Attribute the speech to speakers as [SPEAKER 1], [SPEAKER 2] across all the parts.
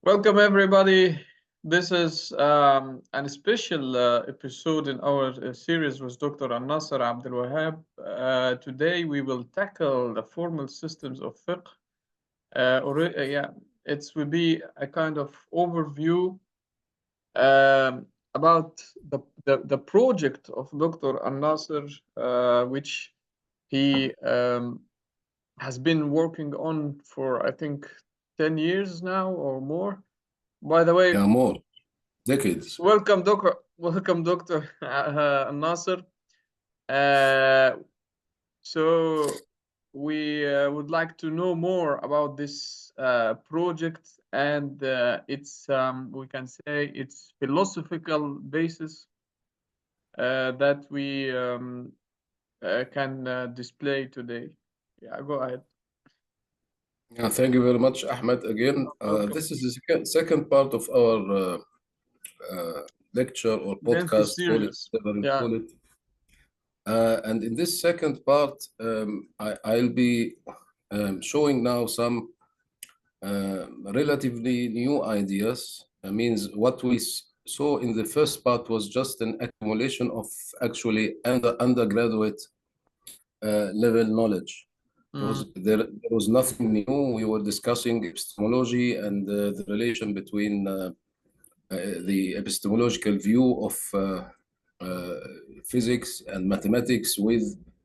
[SPEAKER 1] Welcome, everybody. This is a special episode in our series with Dr. Elnasser Abdul Wahab. Today, we will tackle the formal systems of fiqh. Yeah, it will be a kind of overview about the project of Dr. Elnasser, which he has been working on for, I think, 10 years now or more. By the way,
[SPEAKER 2] Yeah, more decades.
[SPEAKER 1] welcome, Doctor. Welcome, Doctor Nasser. Uh, so we would like to know more about this project and its, we can say, its philosophical basis that we can display today. Yeah, go ahead.
[SPEAKER 2] Yeah, thank you very much, Ahmed. Again,
[SPEAKER 1] Welcome.
[SPEAKER 2] this is the second part of our lecture or
[SPEAKER 1] Lengthy
[SPEAKER 2] podcast, call it
[SPEAKER 1] series.
[SPEAKER 2] whatever you
[SPEAKER 1] Yeah.
[SPEAKER 2] call it. And in this second part, I'll be showing now some relatively new ideas. Means what we saw in the first part was just an accumulation of actually undergraduate level knowledge. There was nothing new. We were discussing epistemology and the relation between the epistemological view of physics and mathematics with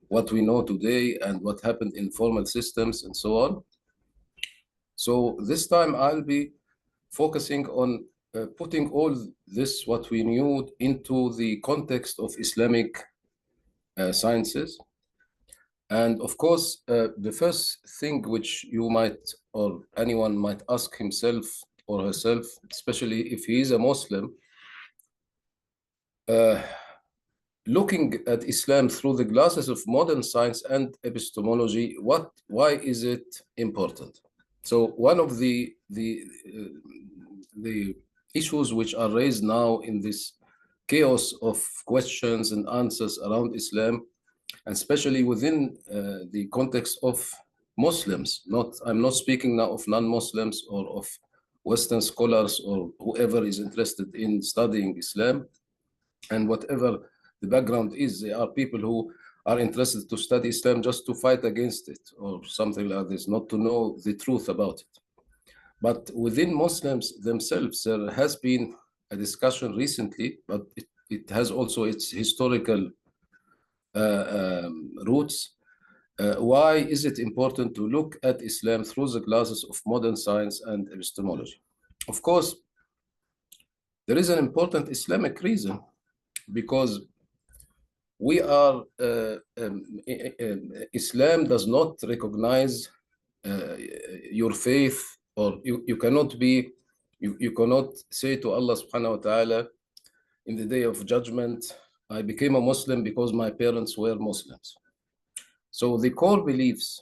[SPEAKER 2] what we know today and what happened in formal systems and so on. So this time I'll be focusing on putting all this, what we knew, into the context of Islamic sciences. And of course, the first thing which you might, or anyone might ask himself or herself, especially if he is a Muslim, looking at Islam through the glasses of modern science and epistemology, why is it important? So one of the issues which are raised now in this chaos of questions and answers around Islam, and especially within the context of Muslims. I'm not speaking now of non-Muslims or of Western scholars or whoever is interested in studying Islam, and whatever the background is. They are people who are interested to study Islam just to fight against it or something like this, not to know the truth about it. But within Muslims themselves, there has been a discussion recently, but it has also its historical roots. Why is it important to look at Islam through the glasses of modern science and epistemology? Of course, there is an important Islamic reason, because we are, Islam does not recognize your faith, or you cannot be, you cannot say to Allah subhanahu wa ta'ala in the day of judgment, I became a Muslim because my parents were Muslims. So the core beliefs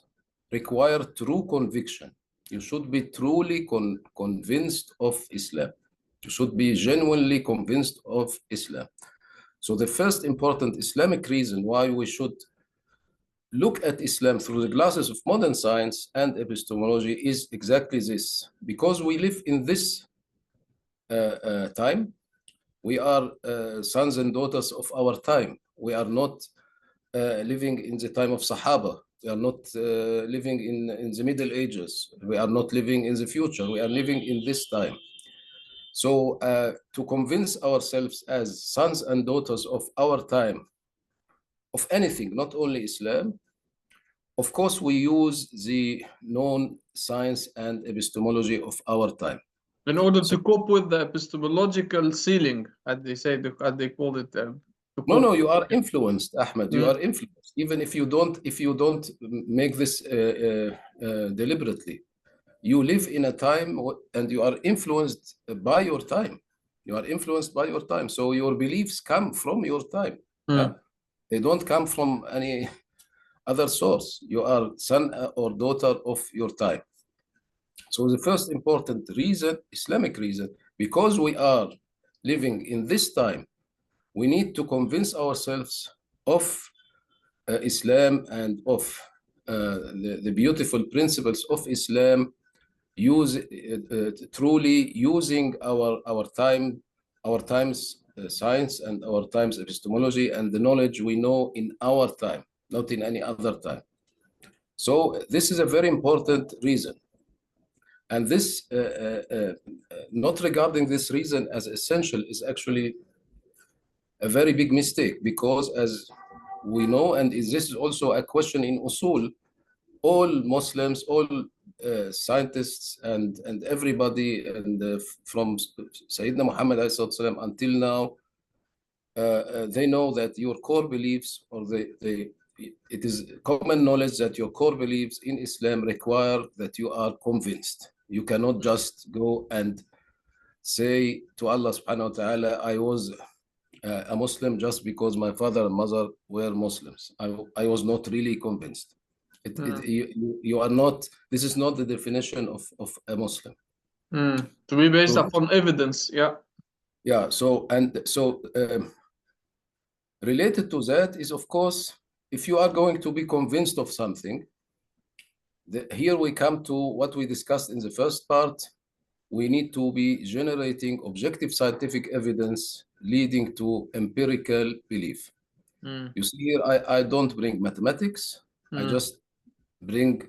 [SPEAKER 2] require true conviction. You should be truly convinced of Islam. You should be genuinely convinced of Islam. So the first important Islamic reason why we should look at Islam through the glasses of modern science and epistemology is exactly this. Because we live in this time, we are sons and daughters of our time. We are not living in the time of Sahaba. We are not living in the Middle Ages. We are not living in the future. We are living in this time. So to convince ourselves as sons and daughters of our time, of anything, not only Islam, of course, we use the known science and epistemology of our time.
[SPEAKER 1] In order to cope with the epistemological ceiling, as they say, as they call it.
[SPEAKER 2] No, you are influenced, Ahmed. You are influenced, even if you don't make this deliberately. You live in a time and you are influenced by your time. You are influenced by your time. So your beliefs come from your time. Yeah? They don't come from any other source. You are son or daughter of your time. So the first important reason, Islamic reason, because we are living in this time, we need to convince ourselves of Islam and of the beautiful principles of Islam truly using our time's science and our time's epistemology and the knowledge we know in our time, not in any other time. So this is a very important reason. And this, not regarding this reason as essential, is actually a very big mistake, because as we know, and this is also a question in usul, all Muslims, all scientists, and everybody, and from Sayyidina Muhammad until now, they know that your core beliefs, or it is common knowledge that your core beliefs in Islam require that you are convinced. You cannot just go and say to Allah subhanahu wa ta'ala, I was a Muslim just because my father and mother were Muslims. I was not really convinced. You are not, this is not the definition of a Muslim.
[SPEAKER 1] To be based upon evidence, yeah.
[SPEAKER 2] Yeah, so related to that is, of course, if you are going to be convinced of something, here we come to what we discussed in the first part. We need to be generating objective scientific evidence leading to empirical belief. You see here, I don't bring mathematics. I just bring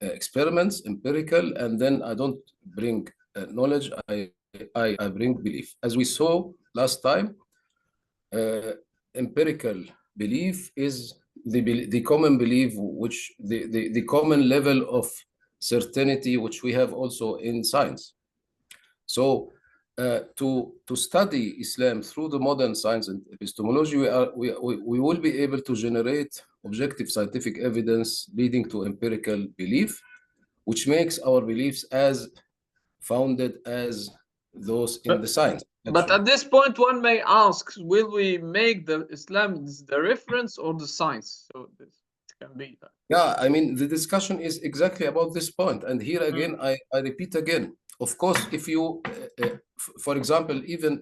[SPEAKER 2] experiments, empirical, and then I don't bring knowledge. I bring belief. As we saw last time, empirical belief is the common belief, which the common level of certainty which we have also in science. So to study Islam through the modern science and epistemology, we will be able to generate objective scientific evidence leading to empirical belief, which makes our beliefs as founded as those in the science.
[SPEAKER 1] But at this point, one may ask, will we make the Islam the reference or the science? So this can be that.
[SPEAKER 2] Yeah, I mean, the discussion is exactly about this point. And here again, I repeat again, of course, if you, for example, even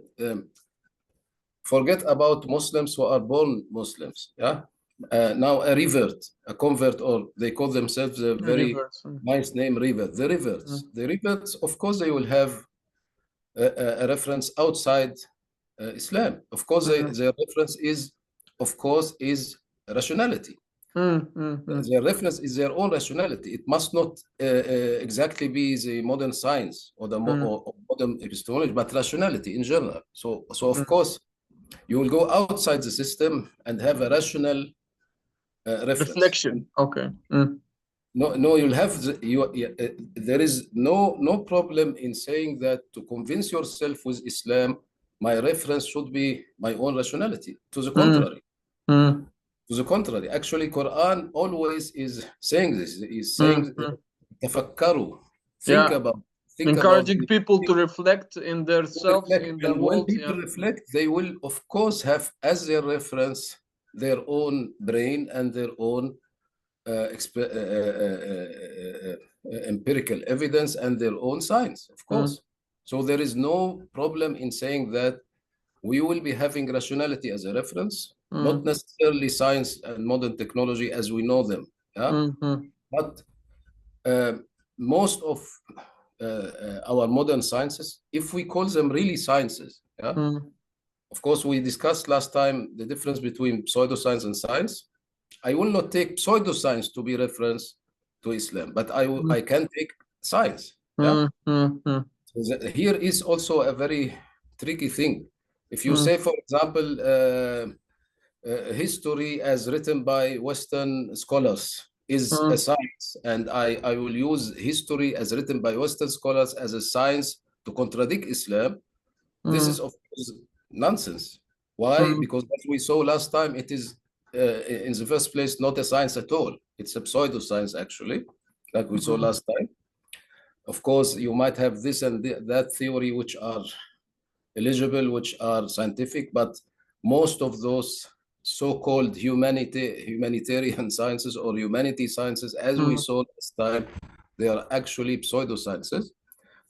[SPEAKER 2] forget about Muslims who are born Muslims, yeah? Now a convert, or they call themselves a very nice name, revert. The reverts, of course, they will have a reference outside Islam. Of course, their reference is, rationality. Their reference is their own rationality. It must not exactly be the modern science or the modern epistemology, but rationality in general. So of course, you will go outside the system and have a rational reference.
[SPEAKER 1] Reflection. Okay.
[SPEAKER 2] No, you'll have there is no problem in saying that to convince yourself with Islam, my reference should be my own rationality. To the contrary. To the contrary, actually, Quran always is saying this. Is saying, tafakkaru, think about.
[SPEAKER 1] Encouraging people to reflect in themselves, in the world.
[SPEAKER 2] When people reflect, they will, of course, have as their reference their own brain and their own empirical evidence and their own science, of course. So there is no problem in saying that we will be having rationality as a reference, not necessarily science and modern technology as we know them. Yeah? But most of our modern sciences, if we call them really sciences, yeah? Of course, we discussed last time the difference between pseudoscience and science. I will not take pseudoscience to be reference to Islam, but I can take science. Yeah? So here is also a very tricky thing. If you say, for example, history as written by Western scholars is a science, and I will use history as written by Western scholars as a science to contradict Islam, this is, of course, nonsense. Why? Because as we saw last time, it is in the first place not a science at all. It's a pseudoscience, actually, like we saw last time. Of course, you might have this and that theory which are eligible, which are scientific, but most of those so-called humanitarian sciences or humanity sciences, as we saw last time, they are actually pseudosciences.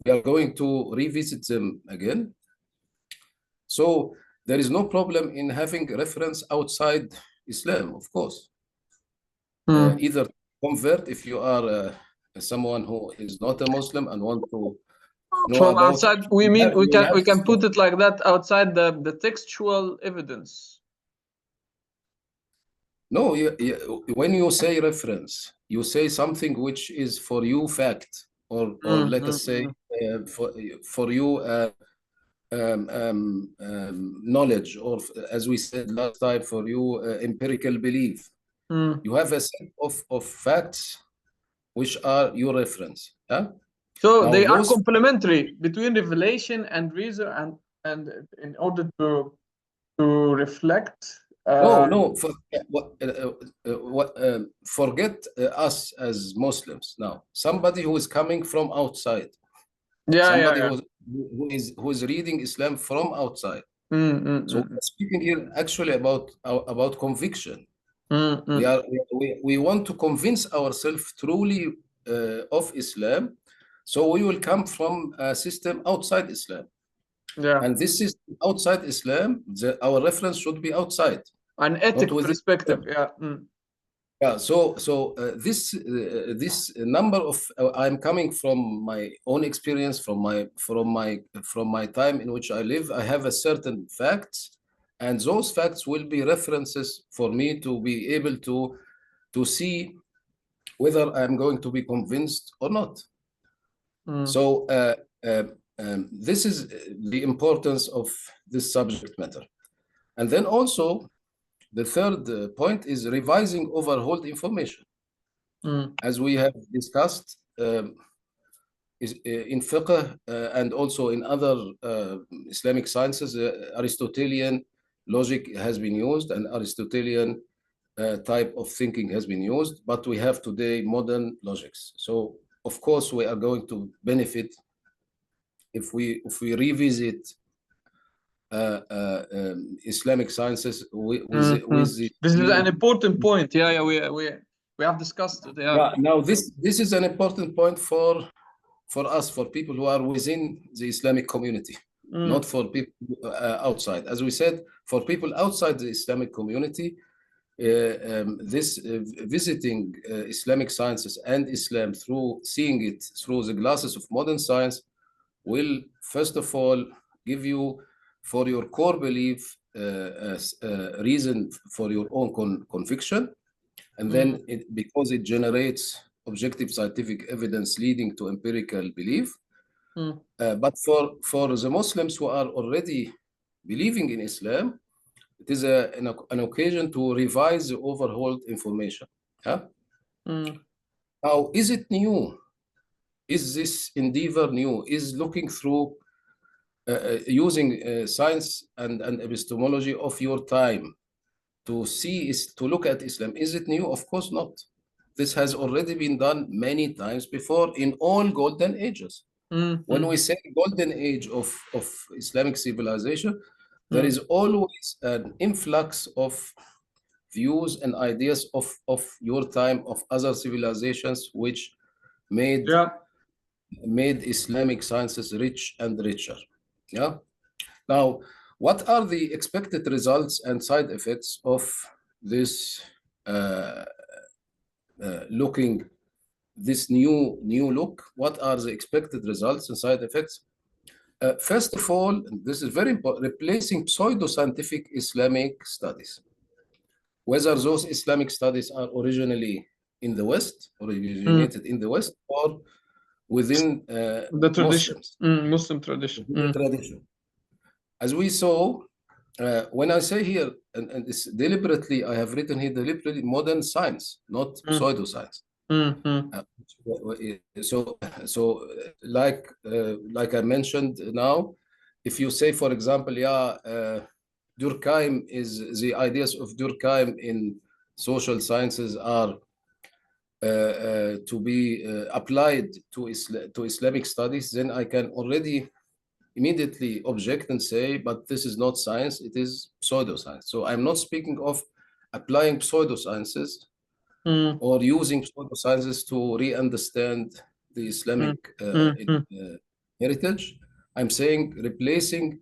[SPEAKER 2] We are going to revisit them again. So there is no problem in having reference outside Islam, of course. Either convert if you are someone who is not a Muslim and want to know
[SPEAKER 1] From
[SPEAKER 2] about it,
[SPEAKER 1] outside, we mean
[SPEAKER 2] you
[SPEAKER 1] we
[SPEAKER 2] have
[SPEAKER 1] can put it like that, outside the textual evidence.
[SPEAKER 2] no, when you say reference, you say something which is for you fact, or let us say for you knowledge, or as we said last time, for you empirical belief. You have a set of facts which are your reference. Huh?
[SPEAKER 1] So
[SPEAKER 2] Now
[SPEAKER 1] they are
[SPEAKER 2] those
[SPEAKER 1] complementary between revelation and reason, and in order to reflect.
[SPEAKER 2] no, forget us as Muslims now. Somebody who is coming from outside, somebody
[SPEAKER 1] Yeah.
[SPEAKER 2] who is reading Islam from outside. So we're speaking here actually about conviction. We want to convince ourselves truly of Islam, so we will come from a system outside Islam.
[SPEAKER 1] Yeah.
[SPEAKER 2] And this is outside Islam, our reference should be outside.
[SPEAKER 1] An ethic
[SPEAKER 2] Not
[SPEAKER 1] perspective, yeah.
[SPEAKER 2] Yeah, so this number of I'm coming from my own experience, from my time in which I live. I have a certain facts, and those facts will be references for me to be able to see whether I'm going to be convinced or not. So this is the importance of this subject matter. And then also the third point is revising overhauled information. As we have discussed, in fiqh and also in other Islamic sciences, Aristotelian logic has been used, and Aristotelian type of thinking has been used, but we have today modern logics. So of course we are going to benefit if we revisit Islamic sciences with the
[SPEAKER 1] This is an important point. Yeah, we have discussed it. Yeah.
[SPEAKER 2] Now this is an important point for us, for people who are within the Islamic community, not for people outside. As we said, for people outside the Islamic community, this visiting Islamic sciences and Islam through seeing it through the glasses of modern science will first of all give you, for your core belief, reason for your own conviction, and then because it generates objective scientific evidence leading to empirical belief. But for the Muslims who are already believing in Islam, it is an occasion to revise the overhauled information. Huh? Now, is it new? Is this endeavor new? Is looking through using science and epistemology of your time to look at Islam, is it new? Of course not. This has already been done many times before in all golden ages. When we say golden age of Islamic civilization, there is always an influx of views and ideas of your time, of other civilizations, which made Islamic sciences rich and richer. Yeah. Now, what are the expected results and side effects of this this new look? What are the expected results and side effects? First of all, this is very important, replacing pseudoscientific Islamic studies. Whether those Islamic studies are originally in the West, originated in the West, or within
[SPEAKER 1] the tradition, Muslim tradition.
[SPEAKER 2] Tradition. As we saw, when I say here, and this deliberately, I have written here deliberately modern science, not pseudoscience. So like I mentioned now, if you say, for example, Durkheim is the ideas of Durkheim in social sciences are to be applied to Islamic studies, then I can already immediately object and say, but this is not science, it is pseudoscience. So I'm not speaking of applying pseudosciences or using pseudosciences to re-understand the Islamic heritage. I'm saying replacing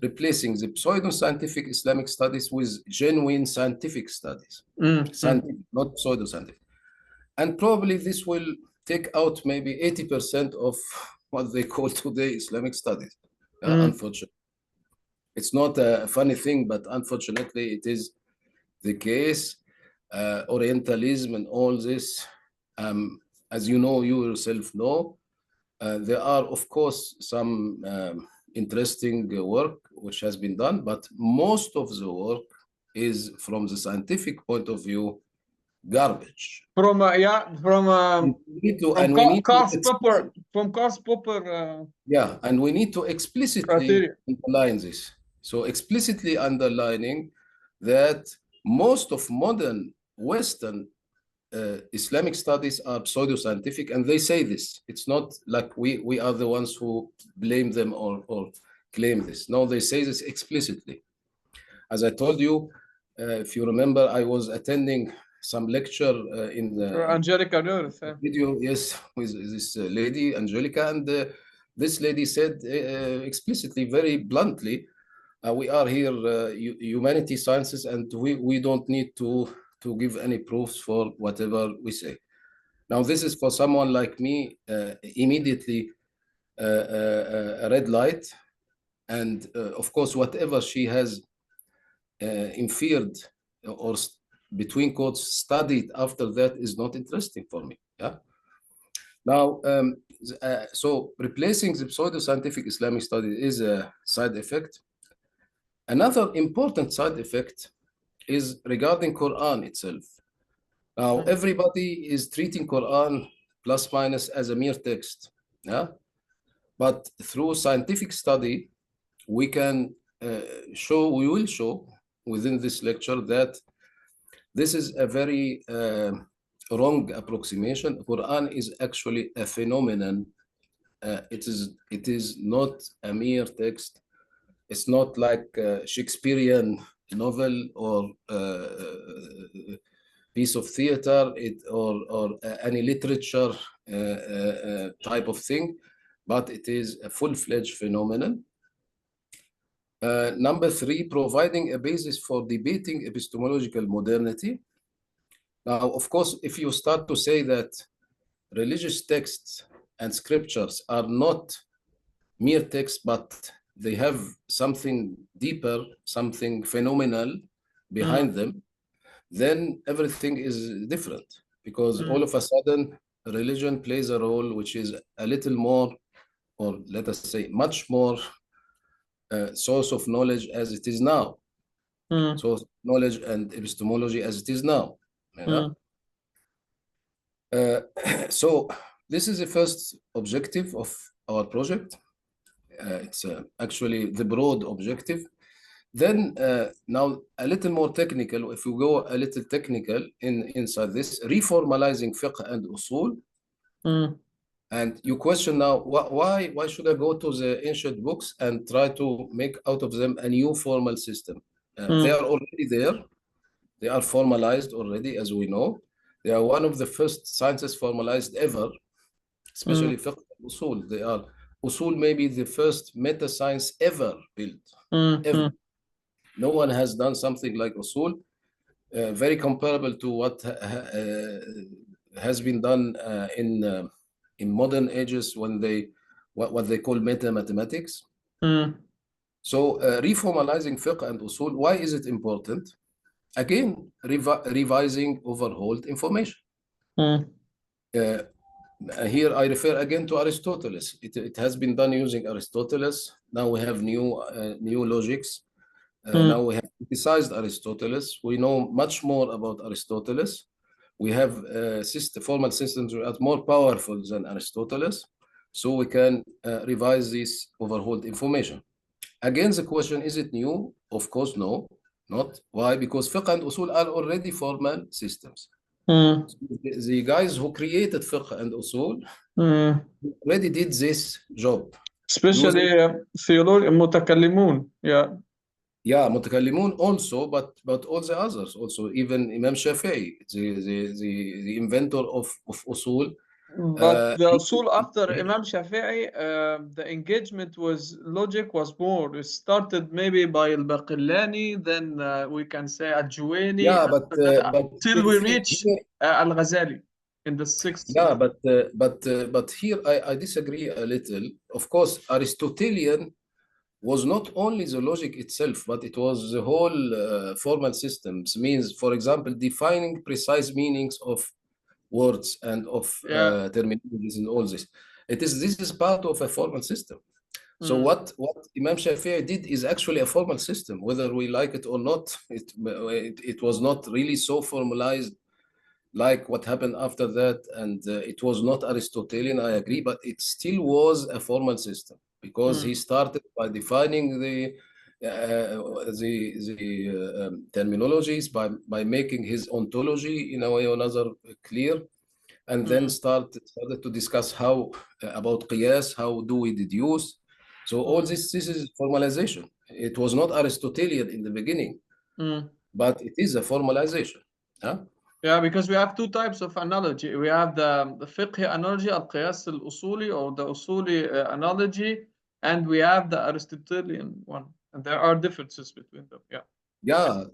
[SPEAKER 2] the pseudoscientific Islamic studies with genuine scientific studies, scientific, not pseudoscientific. And probably this will take out maybe 80% of what they call today Islamic studies. Unfortunately, it's not a funny thing, but unfortunately, it is the case. Orientalism and all this, as you know, you yourself know, there are, of course, some interesting work which has been done, but most of the work is, from the scientific point of view, garbage.
[SPEAKER 1] From
[SPEAKER 2] yeah, and we need to explicitly
[SPEAKER 1] criteria.
[SPEAKER 2] underline this. So explicitly underlining that most of modern Western Islamic studies are pseudoscientific, and they say this. It's not like we are the ones who blame them or claim this. No, they say this explicitly. As I told you, if you remember, I was attending some lecture in the
[SPEAKER 1] Angelica
[SPEAKER 2] video, yes, with this lady, Angelica, and this lady said explicitly, very bluntly, we are here, humanity sciences, and we don't need to give any proofs for whatever we say. Now, this is for someone like me, immediately a red light. And of course, whatever she has inferred or between quotes studied after that is not interesting for me. Yeah. Now, so replacing the pseudoscientific Islamic study is a side effect. Another important side effect is regarding Quran itself. Now, everybody is treating Quran plus minus as a mere text. Yeah. But through scientific study, we can we will show within this lecture that this is a very wrong approximation. Quran is actually a phenomenon. It is not a mere text. It's not like a Shakespearean novel or piece of theater or any literature type of thing, but it is a full-fledged phenomenon. Number three, providing a basis for debating epistemological modernity. Now, of course, if you start to say that religious texts and scriptures are not mere texts, but they have something deeper, something phenomenal behind them, then everything is different, because all of a sudden religion plays a role which is a little more, or let us say much more, source of knowledge as it is now. Source of knowledge and epistemology as it is now. So this is the first objective of our project. It's actually the broad objective. Then now a little more technical, if we go a little technical inside this, reformalizing fiqh and usul. And you question now, why should I go to the ancient books and try to make out of them a new formal system? They are already there. They are formalized already, as we know. They are one of the first sciences formalized ever, especially fiqh and usul. They are, usul may be the first meta science ever built, ever. No one has done something like usul, very comparable to what has been done in modern ages when what they call meta mathematics. So reformalizing fiqh and usul, why is it important? Again, revising overhauled information. Here I refer again to Aristotle. It has been done using Aristotle. Now we have new logics. Now we have criticized Aristotle. We know much more about Aristotle. We have formal systems that are more powerful than Aristotle, so we can revise this overhauled information. Again, the question, is it new? Of course, no, not. Why? Because fiqh and usul are already formal systems. So the guys who created fiqh and usul already did this job.
[SPEAKER 1] Especially متكلمون,
[SPEAKER 2] Yeah, متكلمون also, but all the others also, even Imam Shafi'i, the inventor of usul.
[SPEAKER 1] But the usul after Imam Shafi'i, the engagement logic was more. It started maybe by al-Baqillani, then we can say al-Juwayni,
[SPEAKER 2] Yeah, but
[SPEAKER 1] till we reach al-Ghazali in the sixth
[SPEAKER 2] Yeah,
[SPEAKER 1] century.
[SPEAKER 2] but here I disagree a little. Of course, Aristotelian was not only the logic itself, but it was the whole formal systems. Means, for example, defining precise meanings of words and of
[SPEAKER 1] Yeah.
[SPEAKER 2] terminologies and all this. This is part of a formal system. So
[SPEAKER 1] Mm,
[SPEAKER 2] what Imam Shafi'i did is actually a formal system, whether we like it or not. It was not really so formalized like what happened after that, and it was not Aristotelian, I agree, but it still was a formal system because he
[SPEAKER 1] mm,
[SPEAKER 2] started by defining terminologies by making his ontology in a way or another clear, and then
[SPEAKER 1] mm,
[SPEAKER 2] started to discuss how about qiyas, how do we deduce. So all
[SPEAKER 1] mm,
[SPEAKER 2] this is formalization. It was not Aristotelian in the beginning,
[SPEAKER 1] mm.
[SPEAKER 2] but it is a formalization. Huh?
[SPEAKER 1] Yeah, because we have two types of analogy. We have the fiqh analogy, al-qiyas al-usuli, or the usuli analogy, and we have the Aristotelian one. And there are differences between them. Yeah.
[SPEAKER 2] Yeah,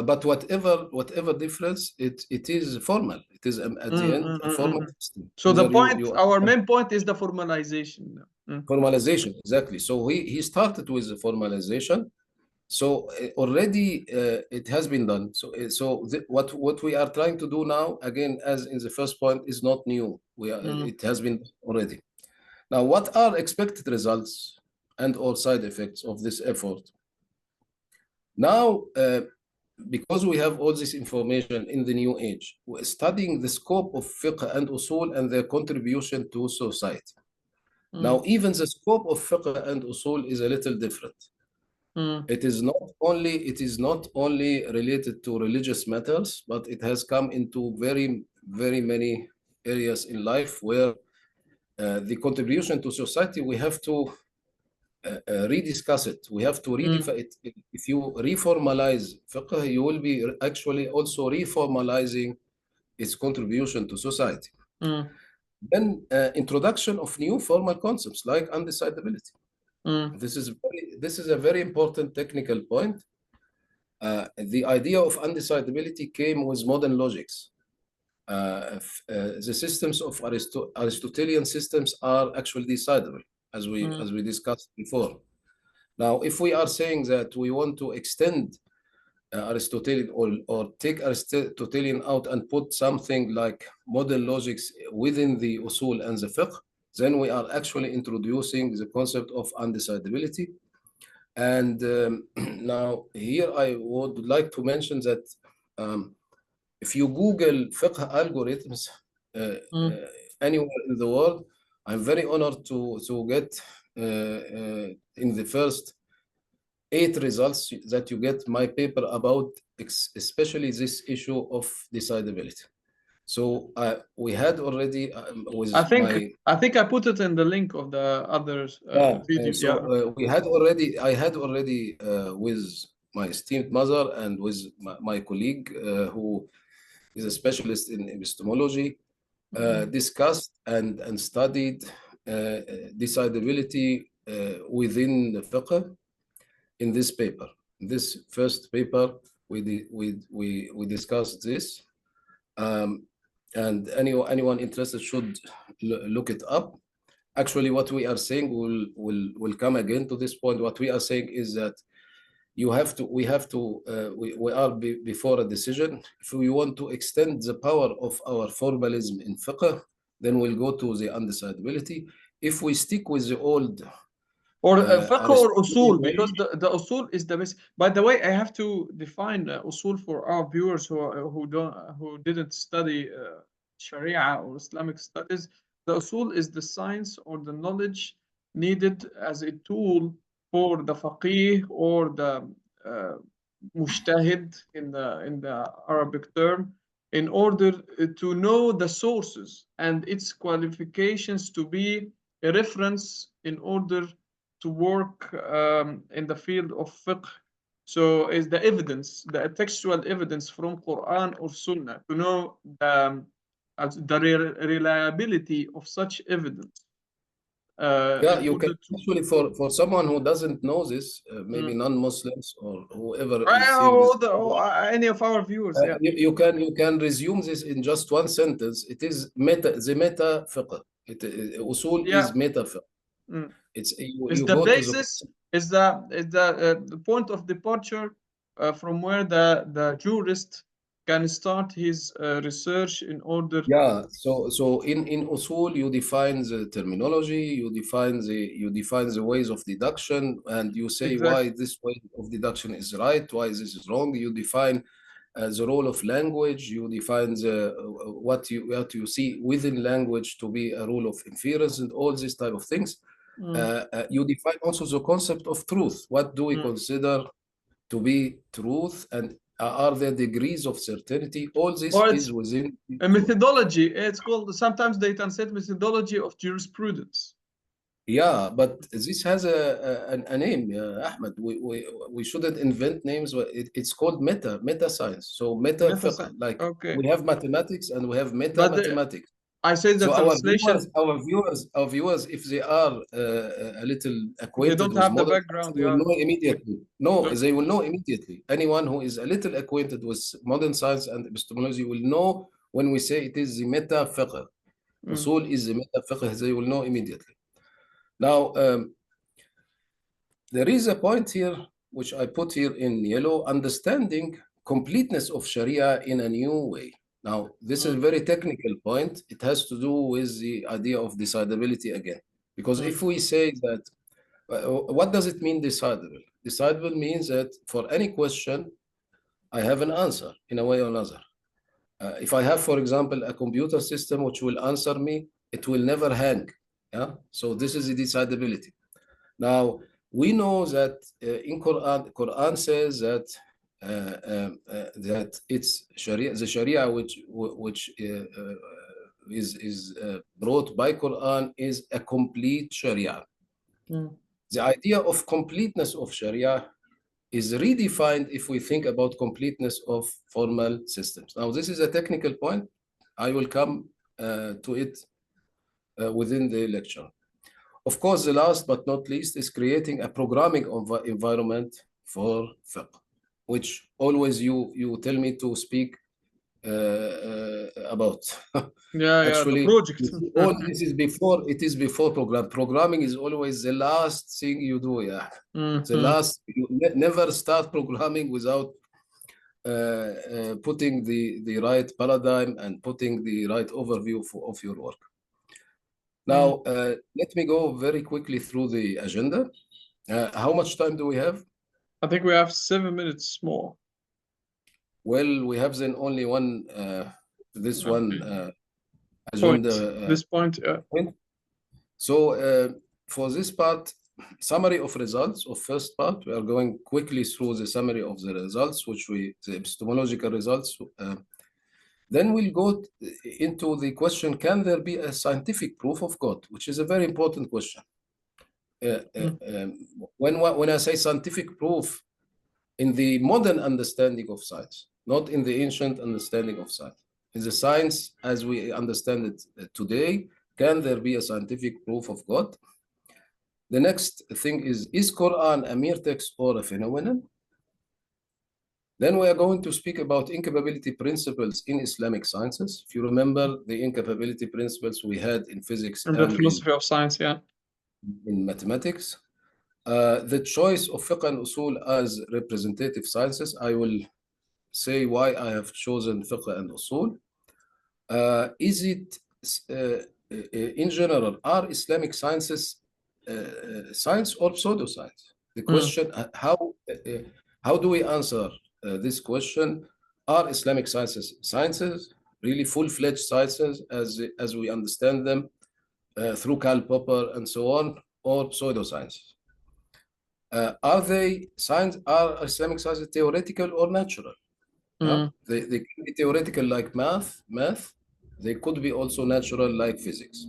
[SPEAKER 2] but whatever difference, it is formal. It is at the
[SPEAKER 1] Mm,
[SPEAKER 2] end
[SPEAKER 1] mm,
[SPEAKER 2] a
[SPEAKER 1] mm, mm,
[SPEAKER 2] formal
[SPEAKER 1] mm.
[SPEAKER 2] system.
[SPEAKER 1] So the
[SPEAKER 2] Whether
[SPEAKER 1] point,
[SPEAKER 2] you
[SPEAKER 1] our main point is the formalization. Mm,
[SPEAKER 2] formalization, exactly. So he started with the formalization. So already it has been done. What we are trying to do now, again, as in the first point, is not new.
[SPEAKER 1] mm,
[SPEAKER 2] It has been done already. Now, what are expected results and or side effects of this effort? Now, because we have all this information in the new age, we're studying the scope of fiqh and usul and their contribution to society. Now,
[SPEAKER 1] mm,
[SPEAKER 2] even the scope of fiqh and usul is a little different.
[SPEAKER 1] mm,
[SPEAKER 2] It is not only related to religious matters, but it has come into very many areas in life where the contribution to society, we have to rediscuss it. We have to
[SPEAKER 1] mm,
[SPEAKER 2] redefine it. If you reformalize fiqh, you will be actually also reformalizing its contribution to society.
[SPEAKER 1] mm,
[SPEAKER 2] Then introduction of new formal concepts like undecidability.
[SPEAKER 1] mm,
[SPEAKER 2] This is a very important technical point. The idea of undecidability came with modern logics. The systems of Aristotelian systems are actually decidable,
[SPEAKER 1] mm,
[SPEAKER 2] as we discussed before. Now, if we are saying that we want to extend Aristotelian or take Aristotelian out and put something like modern logics within the usul and the fiqh, then we are actually introducing the concept of undecidability. And now here I would like to mention that if you Google fiqh algorithms
[SPEAKER 1] mm.
[SPEAKER 2] anywhere in the world, I'm very honored to get in the first 8 results that you get my paper about especially this issue of decidability. So we had already
[SPEAKER 1] I
[SPEAKER 2] with
[SPEAKER 1] think
[SPEAKER 2] my
[SPEAKER 1] I think I put it in the link of the others video.
[SPEAKER 2] so
[SPEAKER 1] Yeah.
[SPEAKER 2] I had already with my esteemed mother and with my colleague who is a specialist in epistemology
[SPEAKER 1] Mm,
[SPEAKER 2] discussed and studied decidability within the fiqh in this paper. In this first paper, we discussed this, um, and anyone interested should look it up. Actually, what we are saying will come again to this point. What we are saying is that we are before a decision. If we want to extend the power of our formalism in fiqh, then we'll go to the undecidability. If we stick with the old
[SPEAKER 1] or fiqh or
[SPEAKER 2] Aristotelian
[SPEAKER 1] usul,
[SPEAKER 2] way,
[SPEAKER 1] because the usul is the best. By the way, I have to define usul for our viewers who didn't study Sharia or Islamic studies. The usul is the science or the knowledge needed as a tool for the faqih or the uh, mujtahid in the Arabic term, in order to know the sources and its qualifications to be a reference in order to work in the field of fiqh. So is the evidence, the textual evidence from Quran or Sunnah, to know the reliability of such evidence.
[SPEAKER 2] Yeah,
[SPEAKER 1] in
[SPEAKER 2] you can
[SPEAKER 1] order to.
[SPEAKER 2] actually, for someone who doesn't know this, maybe non-Muslims or whoever is seeing this,
[SPEAKER 1] Any of our viewers, yeah.
[SPEAKER 2] you can resume this in just one sentence. It is the meta fiqh. Usul
[SPEAKER 1] Yeah.
[SPEAKER 2] is meta fiqh.
[SPEAKER 1] Mm.
[SPEAKER 2] It's
[SPEAKER 1] Is
[SPEAKER 2] you
[SPEAKER 1] the
[SPEAKER 2] go to the
[SPEAKER 1] basis, the point of departure from where the jurist can start his research in order.
[SPEAKER 2] Yeah, so in usul you define the terminology, you define the ways of deduction, and you say
[SPEAKER 1] Exactly.
[SPEAKER 2] why this way of deduction is right, why this is wrong. You define the role of language. You define what you see within language to be a rule of inference, and all these type of things.
[SPEAKER 1] Mm.
[SPEAKER 2] You define also the concept of truth. What do we
[SPEAKER 1] Mm.
[SPEAKER 2] consider to be truth, and are there degrees of certainty? All this
[SPEAKER 1] Or it's
[SPEAKER 2] is within
[SPEAKER 1] a
[SPEAKER 2] usul.
[SPEAKER 1] methodology. It's called, sometimes they translate methodology of jurisprudence.
[SPEAKER 2] Yeah, but this has a name, Ahmed. We shouldn't invent names. It's called meta science. So meta
[SPEAKER 1] Meta
[SPEAKER 2] fiqh,
[SPEAKER 1] science.
[SPEAKER 2] like
[SPEAKER 1] Okay.
[SPEAKER 2] we have mathematics and we have meta
[SPEAKER 1] But
[SPEAKER 2] mathematics.
[SPEAKER 1] I say the
[SPEAKER 2] So
[SPEAKER 1] translation,
[SPEAKER 2] our viewers, if they are a little
[SPEAKER 1] they
[SPEAKER 2] acquainted
[SPEAKER 1] don't
[SPEAKER 2] with
[SPEAKER 1] have the
[SPEAKER 2] modern science,
[SPEAKER 1] background.
[SPEAKER 2] they will
[SPEAKER 1] Yeah.
[SPEAKER 2] know immediately. No,
[SPEAKER 1] Okay.
[SPEAKER 2] they will know immediately. Anyone who is a little acquainted with modern science and epistemology will know when we say it is the meta fiqh.
[SPEAKER 1] Mm.
[SPEAKER 2] Usul is the meta fiqh. They will know immediately. Now, there is a point here, which I put here in yellow, understanding completeness of Sharia in a new way. Now, this is a
[SPEAKER 1] Mm.
[SPEAKER 2] very technical point. It has to do with the idea of decidability again. Because
[SPEAKER 1] Mm.
[SPEAKER 2] if we say that, what does it mean decidable? Decidable means that for any question, I have an answer in a way or another. If I have, for example, a computer system which will answer me, it will never hang. Yeah. So this is the decidability. Now, we know that in Quran says that that it's Sharia, the Sharia which is brought by Quran is a complete Sharia.
[SPEAKER 1] Mm.
[SPEAKER 2] The idea of completeness of Sharia is redefined if we think about completeness of formal systems. Now, this is a technical point. I will come to it within the lecture. Of course, the last but not least is creating a programming environment for fiqh, which always you tell me to speak about.
[SPEAKER 1] Yeah, the
[SPEAKER 2] Actually,
[SPEAKER 1] project.
[SPEAKER 2] all this is before it is before program. Programming is always the last thing you do. Yeah, the
[SPEAKER 1] Mhm.
[SPEAKER 2] last you never start programming without putting the right paradigm and putting the right overview of your work.
[SPEAKER 1] Mm.
[SPEAKER 2] Now, let me go very quickly through the agenda. How much time do we have?
[SPEAKER 1] I think we have 7 minutes more.
[SPEAKER 2] Well, we have then only this one
[SPEAKER 1] Okay. Point.
[SPEAKER 2] agenda
[SPEAKER 1] This point.
[SPEAKER 2] point. So for this part, summary of results of first part, we are going quickly through the summary of the results, the epistemological results. Then we'll go into the question, can there be a scientific proof of God? Which is a very important question. When I say scientific proof, in the modern understanding of science, not in the ancient understanding of science. In the science as we understand it today, can there be a scientific proof of God? The next thing is Quran a mere text or a phenomenon? Then we are going to speak about incapability principles in Islamic sciences. If you remember the incapability principles we had in physics
[SPEAKER 1] And the
[SPEAKER 2] and
[SPEAKER 1] philosophy of science. Yeah.
[SPEAKER 2] in mathematics. The choice of fiqh and usul as representative sciences, I will say why I have chosen fiqh and usul. Is it, in general, are Islamic sciences science or pseudoscience? The question, how do we answer this question? Are Islamic sciences sciences, really full-fledged sciences as we understand them through Karl Popper and so on, or pseudosciences? Are Islamic sciences theoretical or natural? Yeah, they can be theoretical like math. They could be also natural like physics.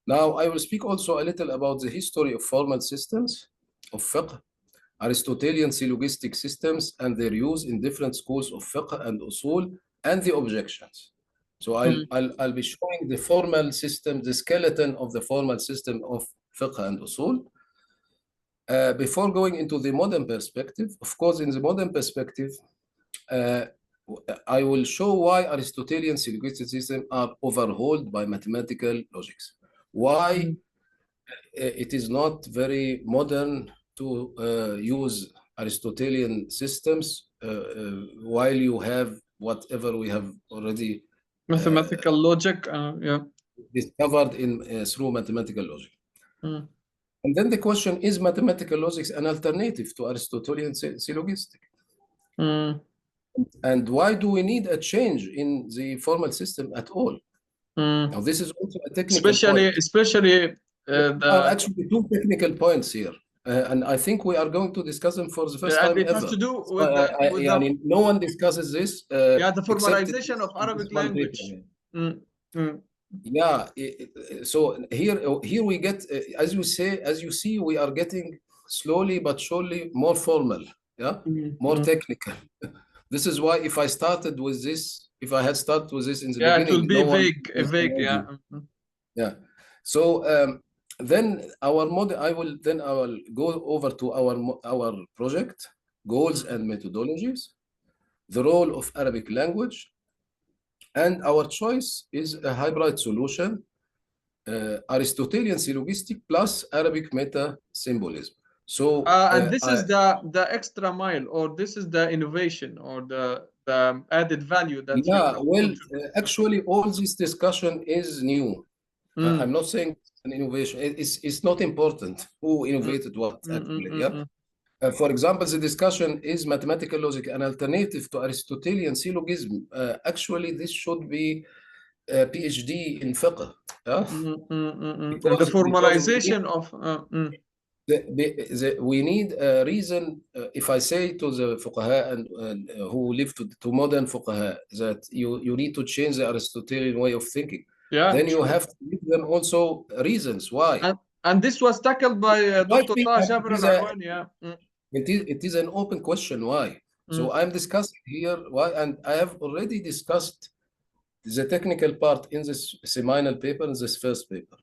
[SPEAKER 2] Now, I will speak also a little about the history of formal systems of fiqh, Aristotelian syllogistic systems and their use in different schools of fiqh and usul, and the objections. So I'll be showing the formal system, the skeleton of the formal system of fiqh and usul. Before going into the modern perspective, of course, in the modern perspective, I will show why Aristotelian syllogistic systems are overhauled by mathematical logics. Why it is not very modern to use Aristotelian systems while you have whatever we have already
[SPEAKER 1] mathematical logic, yeah,
[SPEAKER 2] discovered in through mathematical logic. And then the question, is mathematical logic an alternative to Aristotelian syllogistic? And why do we need a change in the formal system at all? Now, this is also a technical point.
[SPEAKER 1] Especially
[SPEAKER 2] actually two technical points here. And I think we are going to discuss them for the first time
[SPEAKER 1] it
[SPEAKER 2] ever.
[SPEAKER 1] has to do with
[SPEAKER 2] no one discusses this.
[SPEAKER 1] The formalization of Arabic language.
[SPEAKER 2] Yeah. So here we get, as you see, we are getting slowly but surely more formal. Yeah, more technical. This is why if I had started with this in the beginning,
[SPEAKER 1] it will be vague. Yeah.
[SPEAKER 2] Yeah. So then I will go over to our project goals and methodologies, the role of Arabic language, and our choice is a hybrid solution, Aristotelian syllogistic plus Arabic meta symbolism. So
[SPEAKER 1] and this is the extra mile, or this is the innovation, or the added value that
[SPEAKER 2] actually all this discussion is new. I'm not saying an innovation. It's not important who innovated what actually. Yeah. For example, the discussion, is mathematical logic an alternative to Aristotelian syllogism? Actually, this should be a PhD in fiqh.
[SPEAKER 1] The formalization of
[SPEAKER 2] we need a reason. If I say to the fuqaha and who live to modern fuqaha that you need to change the Aristotelian way of thinking, then you have to give them also reasons why.
[SPEAKER 1] And this was tackled by Dr. Taha Jabr al-Arwani. Yeah.
[SPEAKER 2] It is an open question why. So I'm discussing here why, and I have already discussed the technical part in this seminal paper, in this first paper.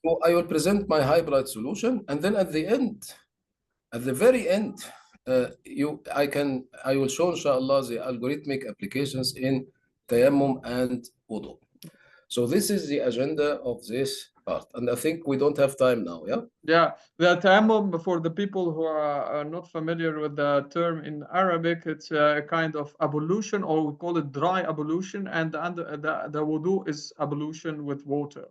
[SPEAKER 2] So I will present my hybrid solution, and then at the very end, I will show inshallah the algorithmic applications in tayammum and wudu. So this is the agenda of this part, and I think we don't have time now.
[SPEAKER 1] Yeah, the tayammum, for the people who are not familiar with the term in Arabic, it's a kind of ablution, or we call it dry ablution, and the wudu is ablution with water.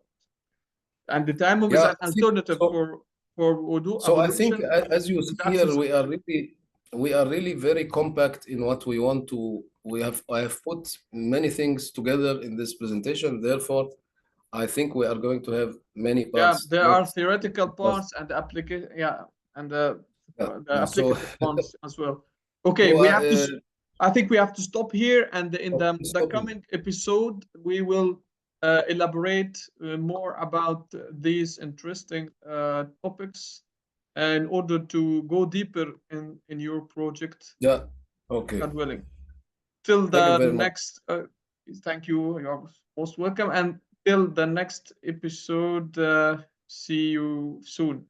[SPEAKER 1] And the tayammum is an alternative for wudu.
[SPEAKER 2] So I think, as you see here, we are really very compact in what we want to. I have put many things together in this presentation. Therefore, I think we are going to have many parts.
[SPEAKER 1] Yeah, there are theoretical parts and the application. Yeah, and the applicative parts as well. Okay, so, I think we have to stop here, and in the coming episode we will elaborate more about these interesting topics in order to go deeper in your project.
[SPEAKER 2] Yeah. Okay.
[SPEAKER 1] God willing. Till the next. Thank you. You're most welcome. And till the next episode. See you soon.